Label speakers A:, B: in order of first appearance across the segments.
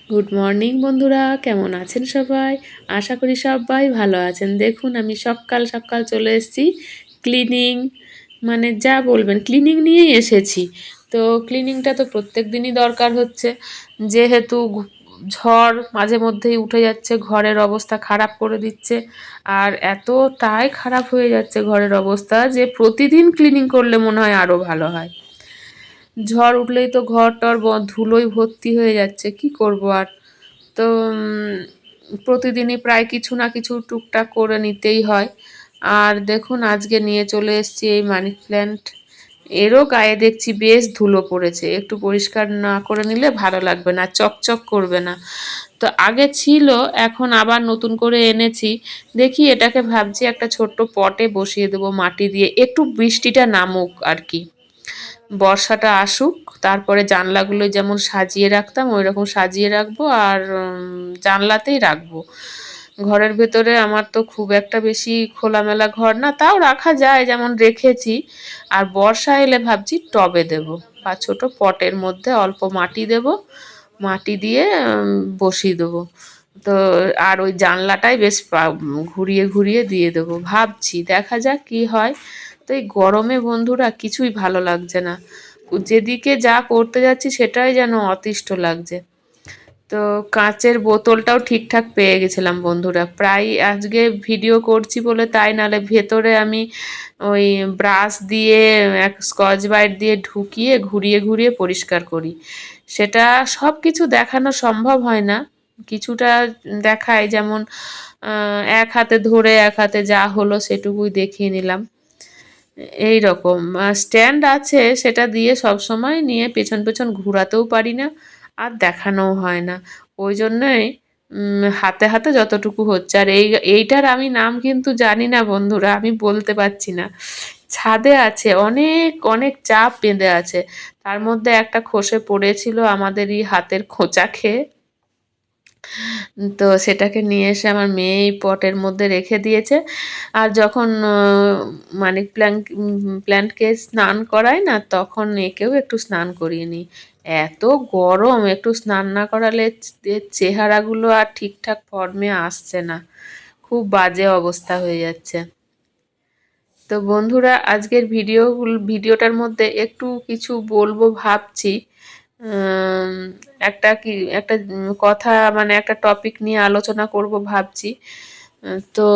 A: Good morning বন্ধুরা, কেমন আছেন সবাই? আশা করি সবাই ভালো আছেন। দেখুন, আমি সকাল সকাল চলে এসেছি ক্লিনিং, মানে যা বলবেন ক্লিনিং নিয়েই এসেছি। তো ক্লিনিংটা তো প্রত্যেক দিনই দরকার হচ্ছে, যেহেতু ঝড় মাঝে মধ্যেই উঠে যাচ্ছে, ঘরের অবস্থা খারাপ করে দিচ্ছে। আর এতটাই খারাপ হয়ে যাচ্ছে ঘরের অবস্থা যে প্রতিদিন ক্লিনিং করলে মনে হয় আরও ভালো হয়। ঝড় উঠলেই তো ঘর টর ধুলোয় ভর্তি হয়ে যাচ্ছে, কি করব আর। তো প্রতিদিনই প্রায় কিছু না কিছু টুকটাক করে নিতেই হয়। আর দেখুন, আজকে নিয়ে চলে এসেছি এই মানি প্ল্যান্ট। এরও গায়ে দেখছি বেশ ধুলো পড়েছে, একটু পরিষ্কার না করে নিলে ভালো লাগবে না, চকচক করবে না। তো আগে ছিল, এখন আবার নতুন করে এনেছি। দেখি, এটাকে ভাবছি একটা ছোট্ট পটে বসিয়ে দেবো মাটি দিয়ে, একটু বৃষ্টিটা নামুক আর কি, বর্ষাটা আসুক। তারপরে জানলাগুলো যেমন সাজিয়ে রাখতাম ওই রকম সাজিয়ে রাখবো, আর জানলাতেই রাখবো। ঘরের ভেতরে আমার তো খুব একটা বেশি খোলামেলা ঘর না, তাও রাখা যায় যেমন রেখেছি। আর বর্ষা এলে ভাবছি টবে দেব, বা ছোট পটের মধ্যে অল্প মাটি দেব, মাটি দিয়ে বসিয়ে দেবো। তো আর ওই জানলাটাই বেশ ঘুরিয়ে ঘুরিয়ে দিয়ে দেবো ভাবছি, দেখা যাক কি হয়। তো এই গরমে বন্ধুরা কিছুই ভালো লাগছে না, যেদিকে যা করতে যাচ্ছি সেটাই যেন অতিষ্ঠ লাগছে। তো কাঁচের বোতলটাও ঠিকঠাক পেয়ে গেছিলাম বন্ধুরা, প্রায় আজকে ভিডিও করছি বলে তাই, নালে ভেতরে আমি ওই ব্রাশ দিয়ে এক স্কচ ব্রাইট দিয়ে ঢুকিয়ে ঘুরিয়ে ঘুরিয়ে পরিষ্কার করি। সেটা সব কিছু দেখানো সম্ভব হয় না, কিছুটা দেখায়, যেমন এক হাতে ধরে এক হাতে যা হলো সেটুকুই দেখিয়ে নিলাম। এই রকম স্ট্যান্ড আছে, সেটা দিয়ে সব সময় নিয়ে পেছন পেছন ঘোরাতেও পারি না, আর দেখানোও হয় না। ওই জন্যই হাতে হাতে যতটুকু হচ্ছে। আর এইটার আমি নাম কিন্তু জানি না বন্ধুরা, আমি বলতে পারছি না। ছাদে আছে, অনেক অনেক চাপ বেঁধে আছে, তার মধ্যে একটা খসে পড়েছিল আমাদেরই হাতের খোঁচা খেয়ে। তো সেটাকে নিয়ে এসে আমার মেয়ে এই পটের মধ্যে রেখে দিয়েছে। আর যখন মানি প্ল্যান্টকে স্নান করায় না, তখন একেও একটু স্নান করিয়ে নিই। এত গরম, একটু স্নান না করালে এর চেহারাগুলো আর ঠিকঠাক ফর্মে আসছে না, খুব বাজে অবস্থা হয়ে যাচ্ছে। তো বন্ধুরা, আজকের ভিডিওটার মধ্যে একটু কিছু বলবো ভাবছি। উম, একটা কথা, মানে একটা টপিক নিয়ে আলোচনা করব ভাবছি। তো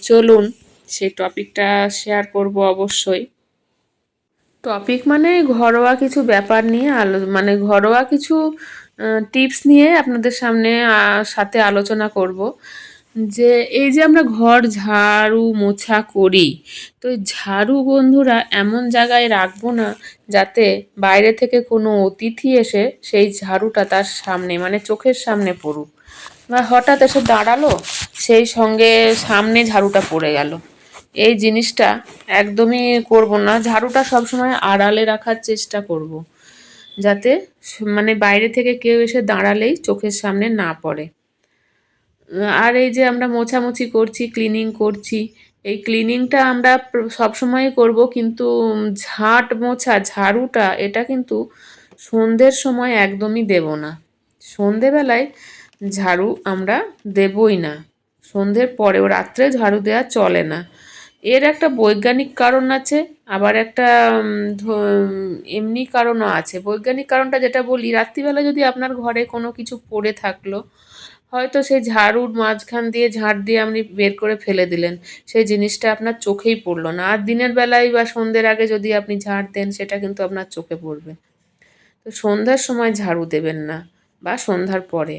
A: চলুন সেই টপিকটা শেয়ার করব অবশ্যই। টপিক মানে ঘরোয়া কিছু ব্যাপার নিয়ে মানে ঘরোয়া কিছু টিপস নিয়ে আপনাদের সামনে সাথে আলোচনা করব। যে এই যে আমরা ঘর ঝাড়ু মোছা করি, তো এই ঝাড়ু বন্ধুরা এমন জায়গায় রাখবো না যাতে বাইরে থেকে কোনো অতিথি এসে সেই ঝাড়ুটা তার সামনে, মানে চোখের সামনে পড়ুক, বা হঠাৎ এসে দাঁড়ালো সেই সঙ্গে সামনে ঝাড়ুটা পড়ে গেল। এই জিনিসটা একদমই করব না, ঝাড়ুটা সবসময় আড়ালে রাখার চেষ্টা করব, যাতে মানে বাইরে থেকে কেউ এসে দাঁড়ালেই চোখের সামনে না পড়ে। আর এই যে আমরা মোছামুছি করছি, ক্লিনিং করছি, এই ক্লিনিংটা আমরা সবসময় করব, কিন্তু ঝাঁট মোছা ঝাড়ুটা এটা কিন্তু সন্ধ্যের সময় একদমই দেব না। সন্ধেবেলায় ঝাড়ু আমরা দেবই না, সন্ধ্যের পরেও রাত্রে ঝাড়ু দেওয়া চলে না। এর একটা বৈজ্ঞানিক কারণ আছে, আবার একটা এমনি কারণও আছে। বৈজ্ঞানিক কারণটা যেটা বলি, রাত্রিবেলা যদি আপনার ঘরে কোনো কিছু পড়ে থাকলো, হয়তো সেই ঝাড়ুর মাঝখান দিয়ে ঝাঁট দিয়ে আপনি বের করে ফেলে দিলেন, সেই জিনিসটা আপনার চোখেই পড়লো না। আর দিনের বেলায় বা সন্ধ্যের আগে যদি আপনি ঝাঁট দেন, সেটা কিন্তু আপনার চোখে পড়বে। তো সন্ধ্যার সময় ঝাড়ু দেবেন না, বা সন্ধ্যার পরে।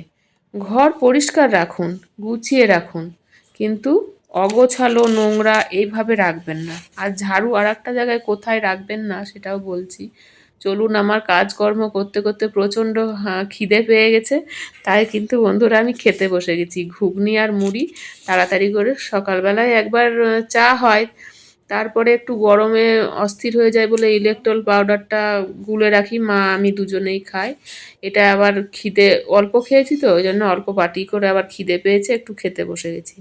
A: ঘর পরিষ্কার রাখুন, গুছিয়ে রাখুন, কিন্তু অগোছালো নোংরা এইভাবে রাখবেন না। আর ঝাড়ু আর একটা জায়গায় কোথায় রাখবেন না সেটাও বলছি। চলুন, আমার কাজকর্ম করতে করতে প্রচণ্ড খিদে পেয়ে গেছে, তাই কিন্তু বন্ধুরা আমি খেতে বসে গেছি ঘুগনি আর মুড়ি। তাড়াতাড়ি করে সকালবেলায় একবার চা হয়, তারপরে একটু গরমে অস্থির হয়ে যায় বলে ইলেকট্রল পাউডারটা গুলে রাখি, মা আমি দুজনেই খাই। এটা আবার খিদে অল্প খেয়েছি, তো ওই জন্য অল্প বাটি করে আবার খিদে পেয়েছে, একটু খেতে বসে গেছি।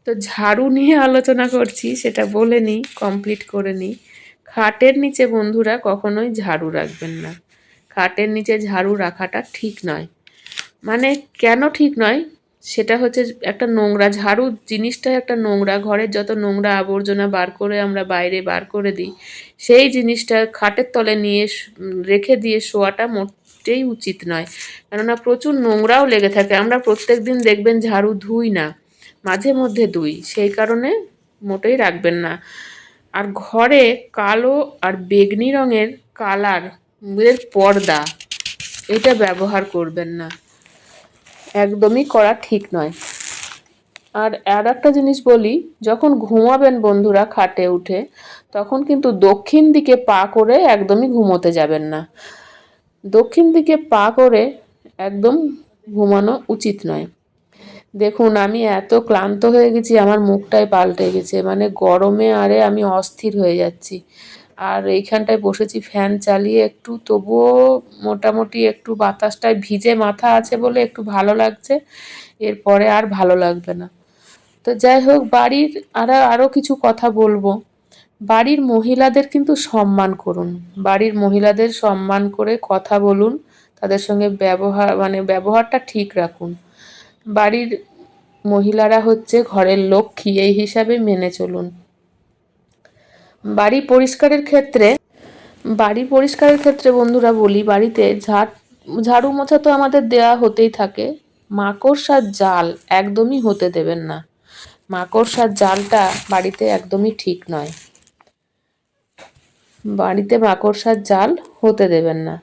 A: তো ঝাড়ু নিয়ে আলোচনা করছি, সেটা বলে নিই, কমপ্লিট করে নিই। খাটের নিচে বন্ধুরা কখনোই ঝাড়ু রাখবেন না, খাটের নিচে ঝাড়ু রাখাটা ঠিক নয়। মানে কেন ঠিক নয়, সেটা হচ্ছে একটা নোংরা, ঝাড়ু জিনিসটাই একটা নোংরা, ঘরের যত নোংরা আবর্জনা বার করে আমরা বাইরে বার করে দিই, সেই জিনিসটা খাটের তলে নিয়ে রেখে দিয়ে শোয়াটা মোটেই উচিত নয়। কেননা প্রচুর নোংরাও লেগে থাকে, আমরা প্রত্যেক দিন দেখবেন ঝাড়ু ধুই না, মাঝে মধ্যে ধুই, সেই কারণে মোটেই রাখবেন না। আর ঘরে কালো আর বেগনি রঙের কালার এর পর্দা, এটা ব্যবহার করবেন না, একদমই করা ঠিক নয়। আর একটা জিনিস বলি, যখন ঘুমাবেন বন্ধুরা খাটে উঠে, তখন কিন্তু দক্ষিণ দিকে পা করে একদমই ঘুমোতে যাবেন না। দক্ষিণ দিকে পা করে একদম ঘুমানো উচিত নয়। দেখুন আমি এত ক্লান্ত হয়ে গেছি, আমার মুখটাই পাল্টে গেছে, মানে গরমে আরে আমি অস্থির হয়ে যাচ্ছি। আর এইখানটায় বসেছি ফ্যান চালিয়ে একটু, তবুও মোটামুটি একটু বাতাসটায় ভিজে মাথা আছে বলে একটু ভালো লাগছে, এরপরে আর ভালো লাগবে না। তো যাই হোক, বাড়ির আরও কিছু কথা বলবো। বাড়ির মহিলাদের কিন্তু সম্মান করুন, বাড়ির মহিলাদের সম্মান করে কথা বলুন, তাদের সঙ্গে ব্যবহারটা ঠিক রাখুন। বাড়ির মহিলারা হচ্ছে ঘরের লক্ষ্মী, এই হিসাবে মেনে চলুন। বাড়ি পরিষ্কারের ক্ষেত্রে বন্ধুরা বলি, বাড়িতে ঝাড়ু মোছা তো আমাদের দেয়া হতেই থাকে, মাকড়সার জাল একদমই হতে দেবেন না। মাকড়সার জালটা বাড়িতে একদমই ঠিক নয়, বাড়িতে মাকড়সার জাল হতে দেবেন না।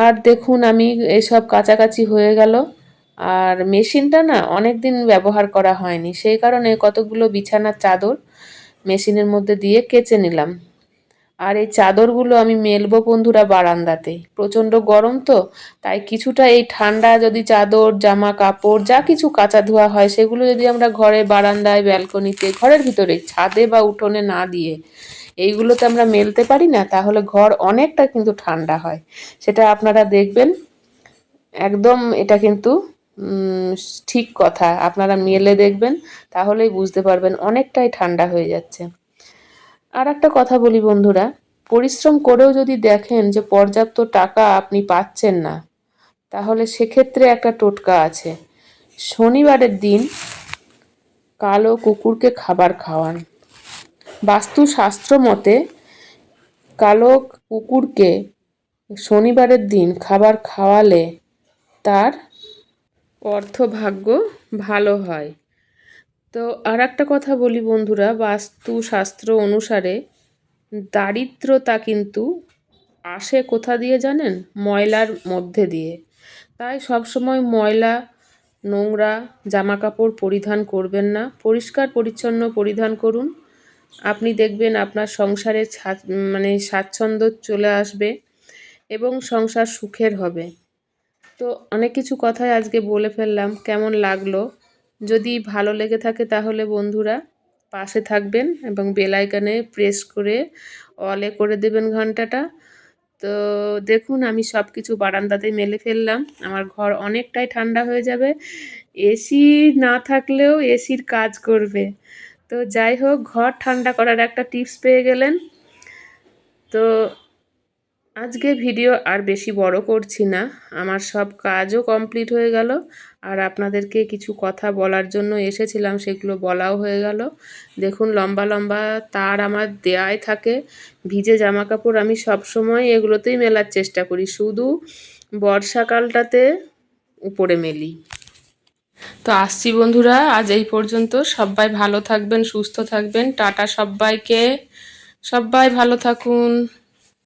A: আর দেখুন আমি এসব কাছাকাছি হয়ে গেল, আর মেশিনটা না অনেক দিন ব্যবহার করা হয়নি, সেই কারণে কতগুলো বিছানার চাদর মেশিনের মধ্যে দিয়ে কেচে নিলাম। আর এই চাদরগুলো আমি মেলবো বন্ধুরা বারান্দাতে, প্রচণ্ড গরম তো, তাই কিছুটা এই ঠান্ডা যদি চাদর জামা কাপড় যা কিছু কাচা ধোয়া হয় সেগুলো যদি আমরা ঘরে বারান্দায় ব্যালকনিতে ঘরের ভিতরে ছাদে বা উঠোনে না দিয়ে এইগুলোতে আমরা মেলতে পারি না, তাহলে ঘর অনেকটা কিন্তু ঠান্ডা হয়। সেটা আপনারা দেখবেন, একদম এটা কিন্তু ঠিক কথা, আপনারা মেলে দেখবেন, তাহলেই বুঝতে পারবেন অনেকটাই ঠান্ডা হয়ে যাচ্ছে। আর একটা কথা বলি বন্ধুরা, পরিশ্রম করেও যদি দেখেন যে পর্যাপ্ত টাকা আপনি পাচ্ছেন না, তাহলে সেক্ষেত্রে একটা টোটকা আছে। শনিবারের দিন কালো কুকুরকে খাবার খাওয়ান। বাস্তুশাস্ত্র মতে কালো কুকুরকে শনিবারের দিন খাবার খাওয়ালে তার অর্থভাগ্য ভালো হয়। তো আর একটা কথা বলি বন্ধুরা, বাস্তুশাস্ত্র অনুসারে দারিদ্রতা কিন্তু আসে কোথা দিয়ে জানেন? ময়লার মধ্যে দিয়ে। তাই সবসময় ময়লা নোংরা জামা কাপড় পরিধান করবেন না, পরিষ্কার পরিচ্ছন্ন পরিধান করুন। আপনি দেখবেন আপনার সংসারে স্বাচ্ছন্দ্য চলে আসবে এবং সংসার সুখের হবে। তো অনেক কিছু কথাই আজকে বলে ফেললাম, কেমন লাগলো? যদি ভালো লেগে থাকে তাহলে বন্ধুরা পাশে থাকবেন এবং বেল আইকনে প্রেস করে অলে করে দেবেন ঘন্টাটা। তো দেখুন আমি সব কিছু বারান্দাতে মেলে ফেললাম, আমার ঘর অনেকটাই ঠান্ডা হয়ে যাবে, এসি না থাকলেও এসির কাজ করবে। তো যাই হোক, ঘর ঠান্ডা করার একটা টিপস পেয়ে গেলেন। তো আজকে ভিডিও আর বেশি বড় করছি না, আমার সব কাজও কমপ্লিট হয়ে গেল, আর আপনাদেরকে কিছু কথা বলার জন্য এসেছিলাম, সেগুলো বলাও হয়ে গেল। দেখুন লম্বা লম্বা তার আমার দেয়াই থাকে, ভিজে জামা কাপড় আমি সব সময় এগুলোতেই মেলার চেষ্টা করি, শুধু বর্ষাকালটাতে উপরে মেলি। তো আসছি বন্ধুরা, আজ এই পর্যন্ত। সবাই ভালো থাকবেন, সুস্থ থাকবেন, টাটা সবাইকে, সবাই ভালো থাকুন।